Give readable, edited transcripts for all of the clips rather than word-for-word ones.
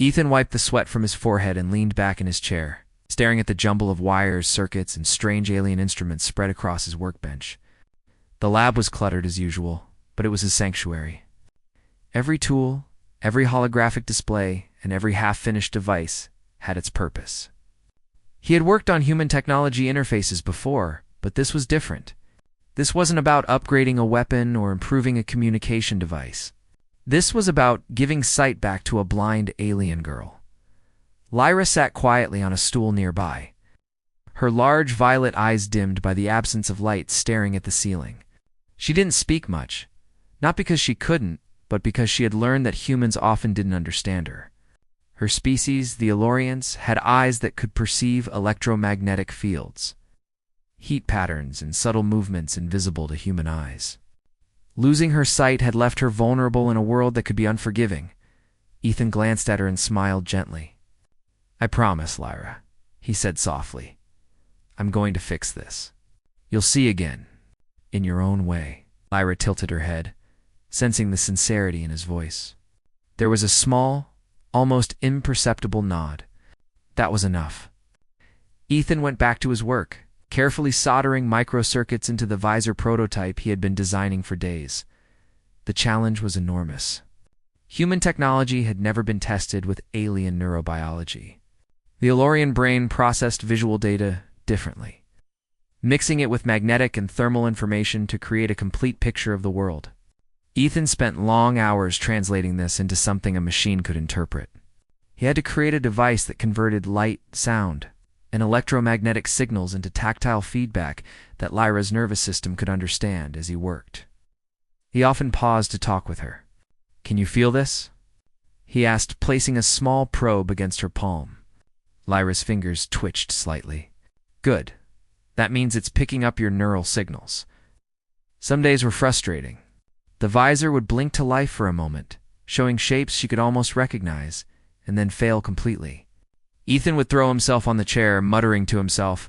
Ethan wiped the sweat from his forehead and leaned back in his chair, staring at the jumble of wires, circuits, and strange alien instruments spread across his workbench. The lab was cluttered as usual, but it was his sanctuary. Every tool, every holographic display, and every half-finished device had its purpose. He had worked on human technology interfaces before, but this was different. This wasn't about upgrading a weapon or improving a communication device. This was about giving sight back to a blind alien girl. Lyra sat quietly on a stool nearby, her large violet eyes dimmed by the absence of light staring at the ceiling. She didn't speak much, not because she couldn't, but because she had learned that humans often didn't understand her. Her species, the Elorians, had eyes that could perceive electromagnetic fields, heat patterns, and subtle movements invisible to human eyes. Losing her sight had left her vulnerable in a world that could be unforgiving. Ethan glanced at her and smiled gently. "I promise, Lyra," he said softly. "I'm going to fix this. You'll see again, in your own way." Lyra tilted her head, sensing the sincerity in his voice. There was a small, almost imperceptible nod. That was enough. Ethan went back to his work, carefully soldering microcircuits into the Visor prototype he had been designing for days. The challenge was enormous. Human technology had never been tested with alien neurobiology. The Elorian brain processed visual data differently, mixing it with magnetic and thermal information to create a complete picture of the world. Ethan spent long hours translating this into something a machine could interpret. He had to create a device that converted light, sound, and electromagnetic signals into tactile feedback that Lyra's nervous system could understand as he worked. He often paused to talk with her. "Can you feel this?" he asked, placing a small probe against her palm. Lyra's fingers twitched slightly. "Good. That means it's picking up your neural signals." Some days were frustrating. The visor would blink to life for a moment, showing shapes she could almost recognize, and then fail completely. Ethan would throw himself on the chair, muttering to himself,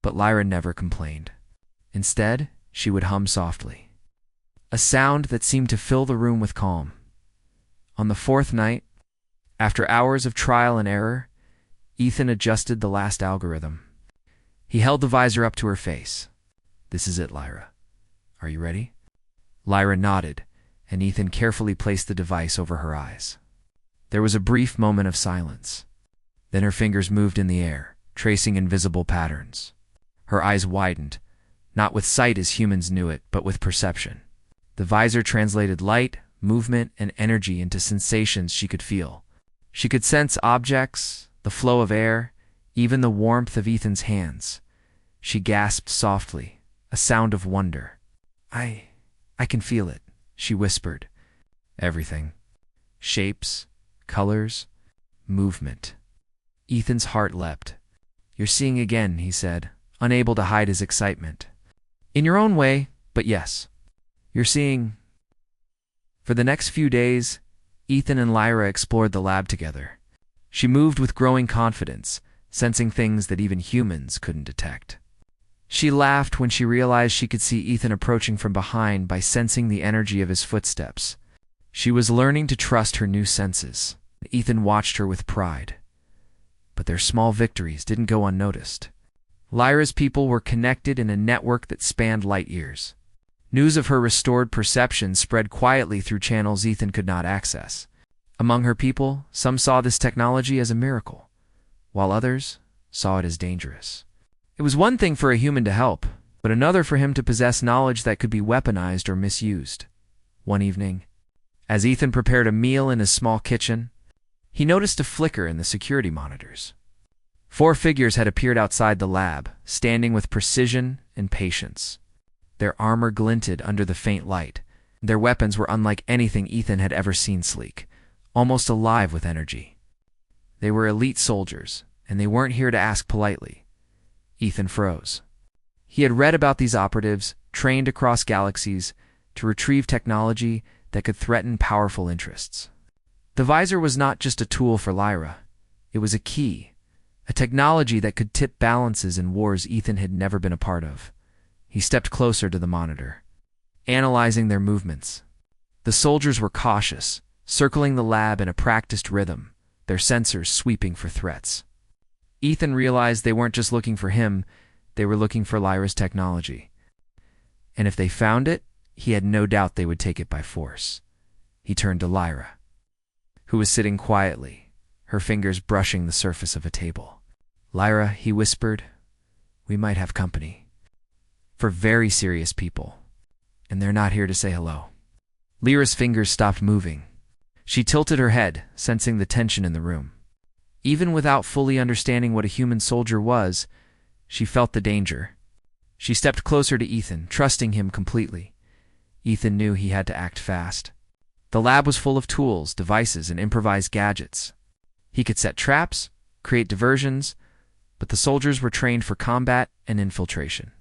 but Lyra never complained. Instead, she would hum softly, a sound that seemed to fill the room with calm. On the fourth night, after hours of trial and error, Ethan adjusted the last algorithm. He held the visor up to her face. "This is it, Lyra. Are you ready?" Lyra nodded, and Ethan carefully placed the device over her eyes. There was a brief moment of silence. Then her fingers moved in the air, tracing invisible patterns. Her eyes widened, not with sight as humans knew it, but with perception. The visor translated light, movement, and energy into sensations she could feel. She could sense objects, the flow of air, even the warmth of Ethan's hands. She gasped softly, a sound of wonder. I can feel it," she whispered. "Everything. Shapes, colors, movement." Ethan's heart leapt. "You're seeing again," he said, unable to hide his excitement. "In your own way, but yes. You're seeing." For the next few days, Ethan and Lyra explored the lab together. She moved with growing confidence, sensing things that even humans couldn't detect. She laughed when she realized she could see Ethan approaching from behind by sensing the energy of his footsteps. She was learning to trust her new senses. Ethan watched her with pride. But their small victories didn't go unnoticed. Lyra's people were connected in a network that spanned light years. News of her restored perception spread quietly through channels Ethan could not access. Among her people, some saw this technology as a miracle, while others saw it as dangerous. It was one thing for a human to help, but another for him to possess knowledge that could be weaponized or misused. One evening, as Ethan prepared a meal in his small kitchen, he noticed a flicker in the security monitors. 4 figures had appeared outside the lab, standing with precision and patience. Their armor glinted under the faint light. Their weapons were unlike anything Ethan had ever seen sleek, almost alive with energy. They were elite soldiers, and they weren't here to ask politely. Ethan froze. He had read about these operatives, trained across galaxies, to retrieve technology that could threaten powerful interests. The visor was not just a tool for Lyra. It was a key, a technology that could tip balances in wars Ethan had never been a part of. He stepped closer to the monitor, analyzing their movements. The soldiers were cautious, circling the lab in a practiced rhythm, their sensors sweeping for threats. Ethan realized they weren't just looking for him, they were looking for Lyra's technology. And if they found it, he had no doubt they would take it by force. He turned to Lyra, who was sitting quietly, her fingers brushing the surface of a table. "Lyra," he whispered, "we might have company. For very serious people, and they're not here to say hello." Lyra's fingers stopped moving. She tilted her head, sensing the tension in the room. Even without fully understanding what a human soldier was, she felt the danger. She stepped closer to Ethan, trusting him completely. Ethan knew he had to act fast. The lab was full of tools, devices, and improvised gadgets. He could set traps, create diversions, but the soldiers were trained for combat and infiltration.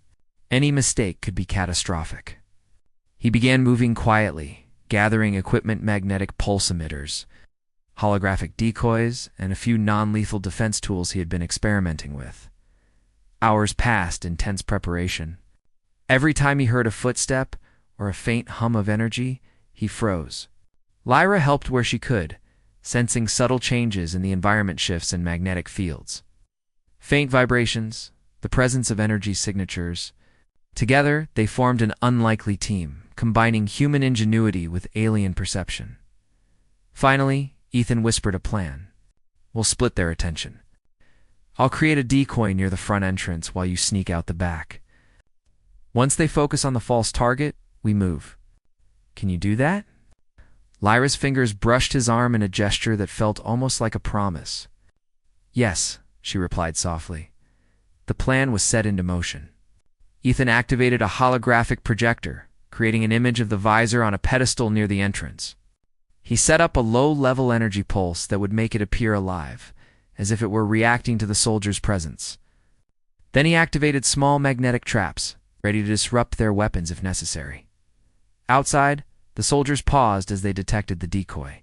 Any mistake could be catastrophic. He began moving quietly, gathering equipment, magnetic pulse emitters, holographic decoys, and a few non-lethal defense tools he had been experimenting with. Hours passed in tense preparation. Every time he heard a footstep or a faint hum of energy, he froze. Lyra helped where she could, sensing subtle changes in the environment shifts and magnetic fields. Faint vibrations, the presence of energy signatures. Together, they formed an unlikely team, combining human ingenuity with alien perception. Finally, Ethan whispered a plan. "We'll split their attention. I'll create a decoy near the front entrance while you sneak out the back. Once they focus on the false target, we move. Can you do that?" Lyra's fingers brushed his arm in a gesture that felt almost like a promise. "Yes," she replied softly. The plan was set into motion. Ethan activated a holographic projector, creating an image of the visor on a pedestal near the entrance. He set up a low-level energy pulse that would make it appear alive, as if it were reacting to the soldier's presence. Then he activated small magnetic traps, ready to disrupt their weapons if necessary. Outside, the soldiers paused as they detected the decoy.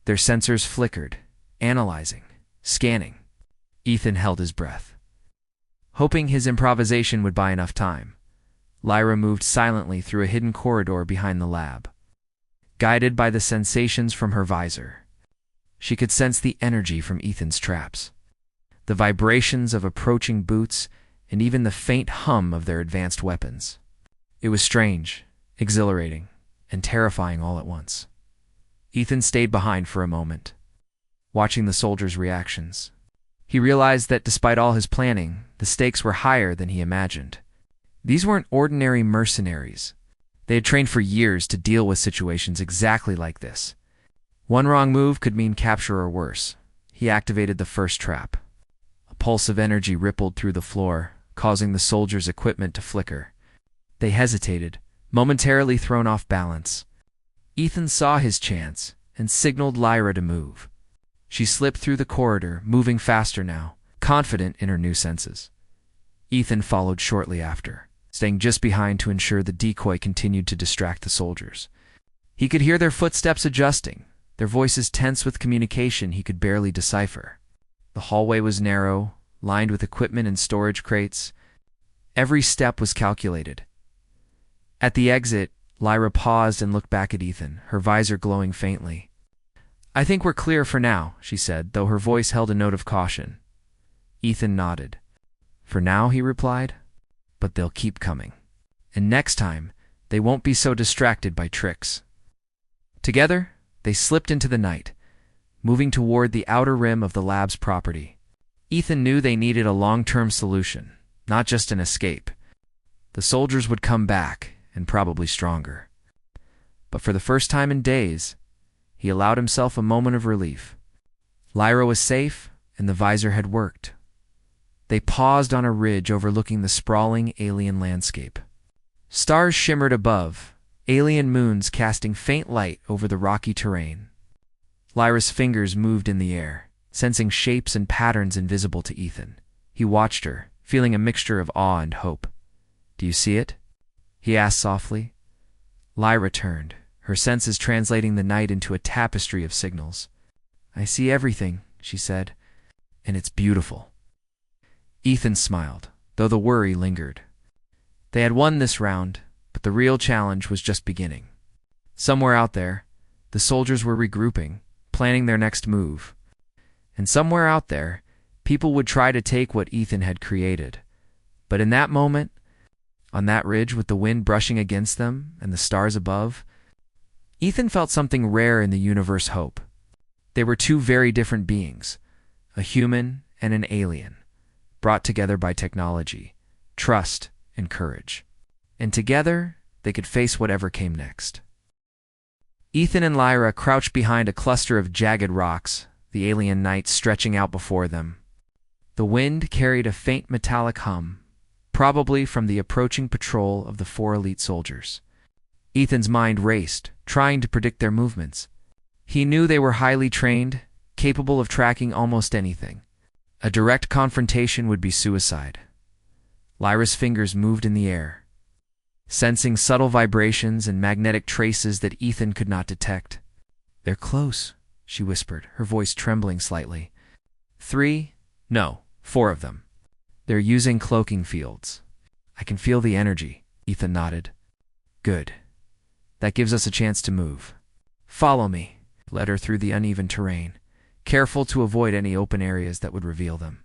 Their sensors flickered, analyzing, scanning. Ethan held his breath. Hoping his improvisation would buy enough time, Lyra moved silently through a hidden corridor behind the lab. Guided by the sensations from her visor, she could sense the energy from Ethan's traps, the vibrations of approaching boots, and even the faint hum of their advanced weapons. It was strange, exhilarating, and terrifying all at once. Ethan stayed behind for a moment, watching the soldiers' reactions. He realized that despite all his planning, the stakes were higher than he imagined. These weren't ordinary mercenaries. They had trained for years to deal with situations exactly like this. One wrong move could mean capture or worse. He activated the first trap. A pulse of energy rippled through the floor, causing the soldiers' equipment to flicker. They hesitated, momentarily thrown off balance. Ethan saw his chance and signaled Lyra to move. She slipped through the corridor, moving faster now, confident in her new senses. Ethan followed shortly after, staying just behind to ensure the decoy continued to distract the soldiers. He could hear their footsteps adjusting, their voices tense with communication he could barely decipher. The hallway was narrow, lined with equipment and storage crates. Every step was calculated. At the exit, Lyra paused and looked back at Ethan, her visor glowing faintly. "I think we're clear for now," she said, though her voice held a note of caution. Ethan nodded. "For now," he replied, "but they'll keep coming. And next time, they won't be so distracted by tricks." Together, they slipped into the night, moving toward the outer rim of the lab's property. Ethan knew they needed a long-term solution, not just an escape. The soldiers would come back, and probably stronger. But for the first time in days, he allowed himself a moment of relief. Lyra was safe, and the visor had worked. They paused on a ridge overlooking the sprawling alien landscape. Stars shimmered above, alien moons casting faint light over the rocky terrain. Lyra's fingers moved in the air, sensing shapes and patterns invisible to Ethan. He watched her, feeling a mixture of awe and hope. "Do you see it?" he asked softly. Lyra turned, her senses translating the night into a tapestry of signals. "I see everything," she said, "and it's beautiful." Ethan smiled, though the worry lingered. They had won this round, but the real challenge was just beginning. Somewhere out there, the soldiers were regrouping, planning their next move. And somewhere out there, people would try to take what Ethan had created. But in that moment, on that ridge with the wind brushing against them and the stars above, Ethan felt something rare in the universe hope. They were two very different beings, a human and an alien, brought together by technology, trust, and courage. And together, they could face whatever came next. Ethan and Lyra crouched behind a cluster of jagged rocks, the alien night stretching out before them. The wind carried a faint metallic hum, probably from the approaching patrol of the 4 elite soldiers. Ethan's mind raced, trying to predict their movements. He knew they were highly trained, capable of tracking almost anything. A direct confrontation would be suicide. Lyra's fingers moved in the air, sensing subtle vibrations and magnetic traces that Ethan could not detect. "They're close," she whispered, her voice trembling slightly. 3? No, 4 of them. They're using cloaking fields. I can feel the energy, Ethan nodded. Good. That gives us a chance to move. Follow me, led her through the uneven terrain, careful to avoid any open areas that would reveal them.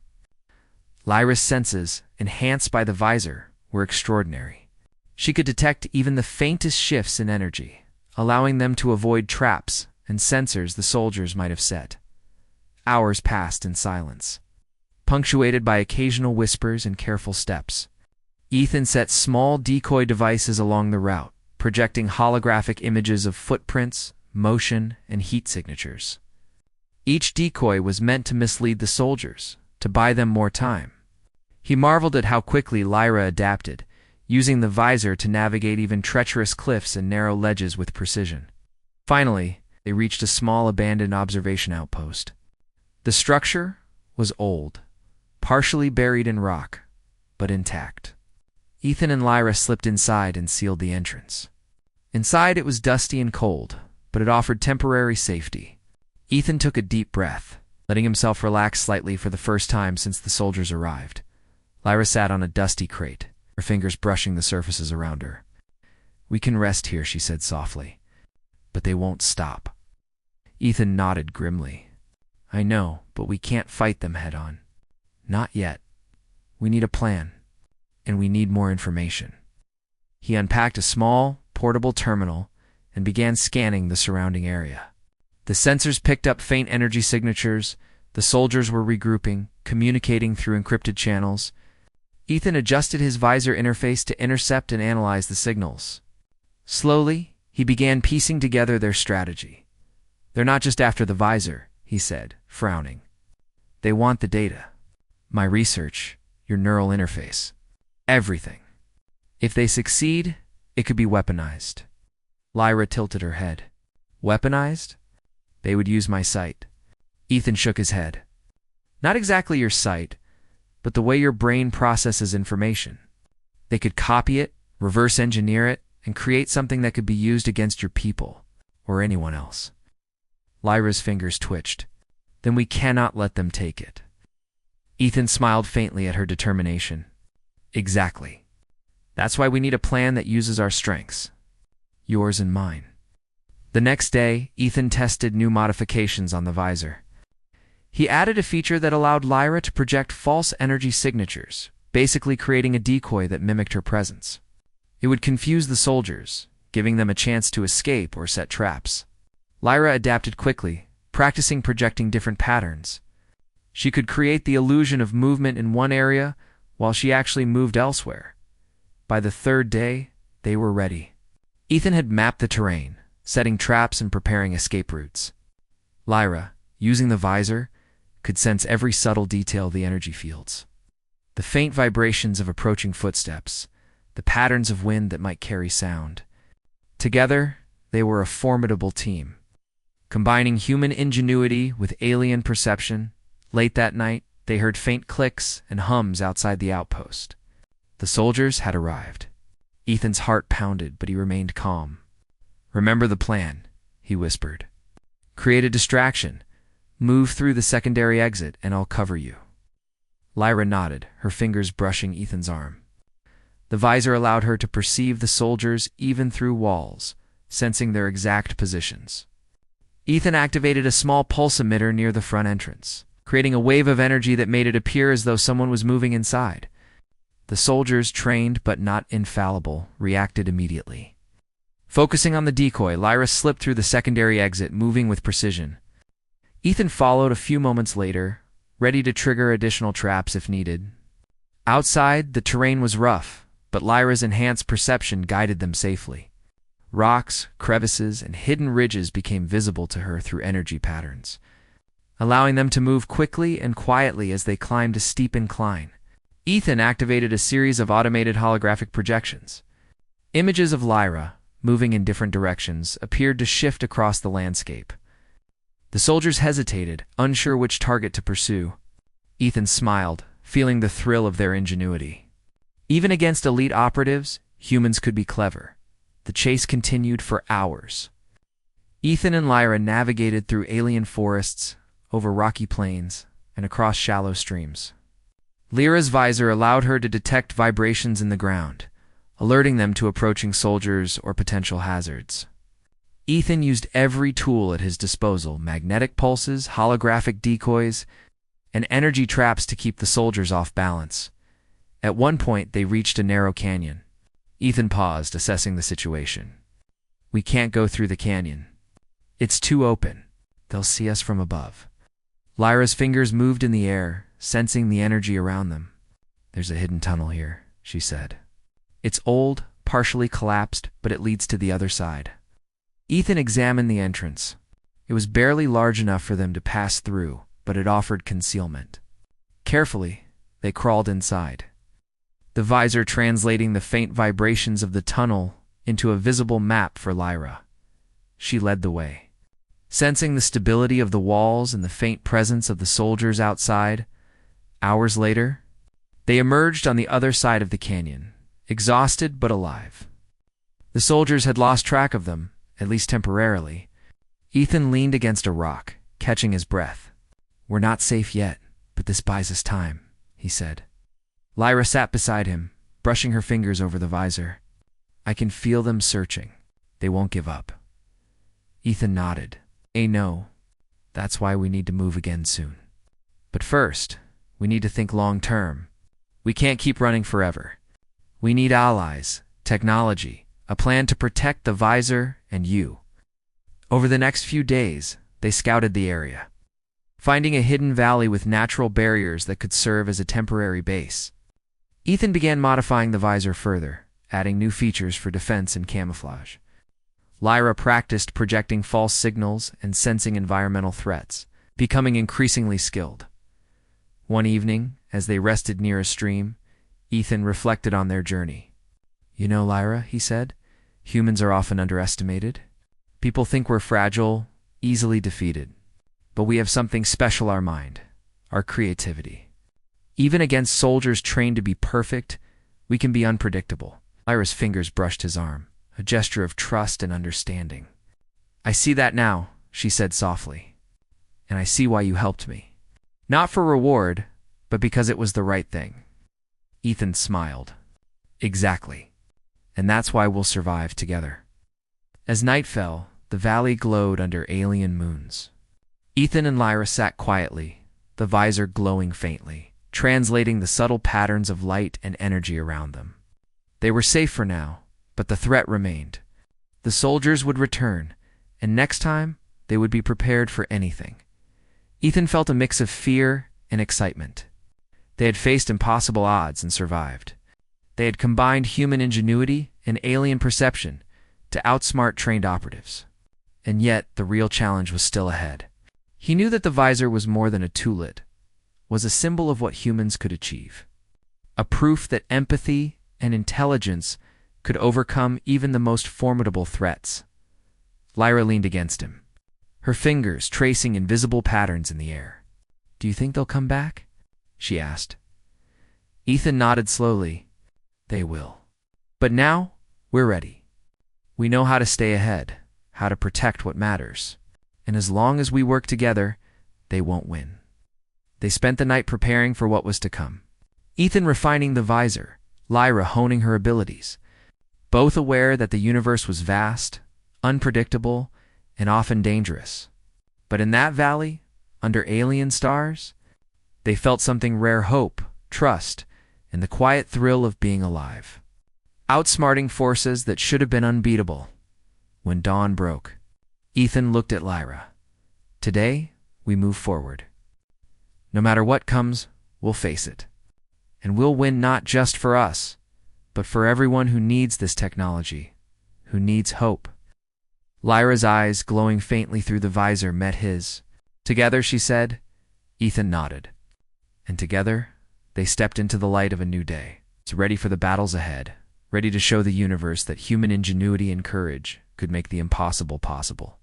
Lyra's senses, enhanced by the visor, were extraordinary. She could detect even the faintest shifts in energy, allowing them to avoid traps and sensors the soldiers might have set. Hours passed in silence, punctuated by occasional whispers and careful steps. Ethan set small decoy devices along the route, projecting holographic images of footprints, motion, and heat signatures. Each decoy was meant to mislead the soldiers, to buy them more time. He marveled at how quickly Lyra adapted, using the visor to navigate even treacherous cliffs and narrow ledges with precision. Finally, they reached a small abandoned observation outpost. The structure was old, partially buried in rock, but intact. Ethan and Lyra slipped inside and sealed the entrance. Inside it was dusty and cold, but it offered temporary safety. Ethan took a deep breath, letting himself relax slightly for the first time since the soldiers arrived. Lyra sat on a dusty crate, her fingers brushing the surfaces around her. "We can rest here," she said softly. "But they won't stop." Ethan nodded grimly. "I know, but we can't fight them head-on. Not yet. We need a plan, and we need more information." He unpacked a small, portable terminal and began scanning the surrounding area. The sensors picked up faint energy signatures. The soldiers were regrouping, communicating through encrypted channels. Ethan adjusted his visor interface to intercept and analyze the signals. Slowly, he began piecing together their strategy. "They're not just after the visor," he said, frowning. "They want the data. My research, your neural interface. Everything. If they succeed, it could be weaponized." Lyra tilted her head. "Weaponized? They would use my sight." Ethan shook his head. "Not exactly your sight, but the way your brain processes information. They could copy it, reverse engineer it, and create something that could be used against your people, or anyone else." Lyra's fingers twitched. "Then we cannot let them take it." Ethan smiled faintly at her determination. "Exactly. That's why we need a plan that uses our strengths. Yours and mine." The next day, Ethan tested new modifications on the visor. He added a feature that allowed Lyra to project false energy signatures, basically creating a decoy that mimicked her presence. It would confuse the soldiers, giving them a chance to escape or set traps. Lyra adapted quickly, practicing projecting different patterns. She could create the illusion of movement in one area while she actually moved elsewhere. By the 3rd day, they were ready. Ethan had mapped the terrain, setting traps and preparing escape routes. Lyra, using the visor, could sense every subtle detail of the energy fields. The faint vibrations of approaching footsteps, the patterns of wind that might carry sound. Together, they were a formidable team. Combining human ingenuity with alien perception, late that night, they heard faint clicks and hums outside the outpost. The soldiers had arrived. Ethan's heart pounded, but he remained calm. "Remember the plan," he whispered. "Create a distraction. Move through the secondary exit, and I'll cover you." Lyra nodded, her fingers brushing Ethan's arm. The visor allowed her to perceive the soldiers even through walls, sensing their exact positions. Ethan activated a small pulse emitter near the front entrance, creating a wave of energy that made it appear as though someone was moving inside. The soldiers, trained but not infallible, reacted immediately. Focusing on the decoy, Lyra slipped through the secondary exit, moving with precision. Ethan followed a few moments later, ready to trigger additional traps if needed. Outside, the terrain was rough, but Lyra's enhanced perception guided them safely. Rocks, crevices, and hidden ridges became visible to her through energy patterns, allowing them to move quickly and quietly as they climbed a steep incline. Ethan activated a series of automated holographic projections. Images of Lyra, moving in different directions, appeared to shift across the landscape. The soldiers hesitated, unsure which target to pursue. Ethan smiled, feeling the thrill of their ingenuity. Even against elite operatives, humans could be clever. The chase continued for hours. Ethan and Lyra navigated through alien forests, over rocky plains, and across shallow streams. Lyra's visor allowed her to detect vibrations in the ground, alerting them to approaching soldiers or potential hazards. Ethan used every tool at his disposal: magnetic pulses, holographic decoys, and energy traps to keep the soldiers off balance. At one point, they reached a narrow canyon. Ethan paused, assessing the situation. "We can't go through the canyon. It's too open. They'll see us from above." Lyra's fingers moved in the air, sensing the energy around them. "There's a hidden tunnel here," she said. "It's old, partially collapsed, but it leads to the other side." Ethan examined the entrance. It was barely large enough for them to pass through, but it offered concealment. Carefully, they crawled inside, the visor translating the faint vibrations of the tunnel into a visible map for Lyra. She led the way. Sensing the stability of the walls and the faint presence of the soldiers outside, hours later, they emerged on the other side of the canyon, exhausted but alive. The soldiers had lost track of them, at least temporarily. Ethan leaned against a rock, catching his breath. "We're not safe yet, but this buys us time," he said. Lyra sat beside him, brushing her fingers over the visor. "I can feel them searching. They won't give up." Ethan nodded. "No. That's why we need to move again soon. But first, we need to think long-term. We can't keep running forever. We need allies, technology, a plan to protect the visor and you." Over the next few days, they scouted the area, finding a hidden valley with natural barriers that could serve as a temporary base. Ethan began modifying the visor further, adding new features for defense and camouflage. Lyra practiced projecting false signals and sensing environmental threats, becoming increasingly skilled. One evening, as they rested near a stream, Ethan reflected on their journey. "You know, Lyra," he said, "humans are often underestimated. People think we're fragile, easily defeated. But we have something special: our mind, our creativity. Even against soldiers trained to be perfect, we can be unpredictable." Lyra's fingers brushed his arm, a gesture of trust and understanding. "I see that now," she said softly. "And I see why you helped me. Not for reward, but because it was the right thing." Ethan smiled. "Exactly. And that's why we'll survive together." As night fell, the valley glowed under alien moons. Ethan and Lyra sat quietly, the visor glowing faintly, translating the subtle patterns of light and energy around them. They were safe for now, but the threat remained. The soldiers would return, and next time they would be prepared for anything. Ethan felt a mix of fear and excitement. They had faced impossible odds and survived. They had combined human ingenuity and alien perception to outsmart trained operatives. And yet, the real challenge was still ahead. He knew that the visor was more than a toolet, was a symbol of what humans could achieve. A proof that empathy and intelligence could overcome even the most formidable threats. Lyra leaned against him, her fingers tracing invisible patterns in the air. "Do you think they'll come back?" she asked. Ethan nodded slowly. "They will. But now, we're ready. We know how to stay ahead, how to protect what matters. And as long as we work together, they won't win." They spent the night preparing for what was to come. Ethan refining the visor, Lyra honing her abilities, both aware that the universe was vast, unpredictable, and often dangerous. But in that valley, under alien stars, They felt something rare: hope, trust, and the quiet thrill of being alive. Outsmarting forces that should have been unbeatable. When dawn broke, Ethan looked at Lyra. Today, we move forward. No matter what comes, we'll face it. And we'll win, not just for us, but for everyone who needs this technology, who needs hope. Lyra's eyes, glowing faintly through the visor, met his. Together, she said. Ethan nodded. And together, they stepped into the light of a new day, ready for the battles ahead, ready to show the universe that human ingenuity and courage could make the impossible possible.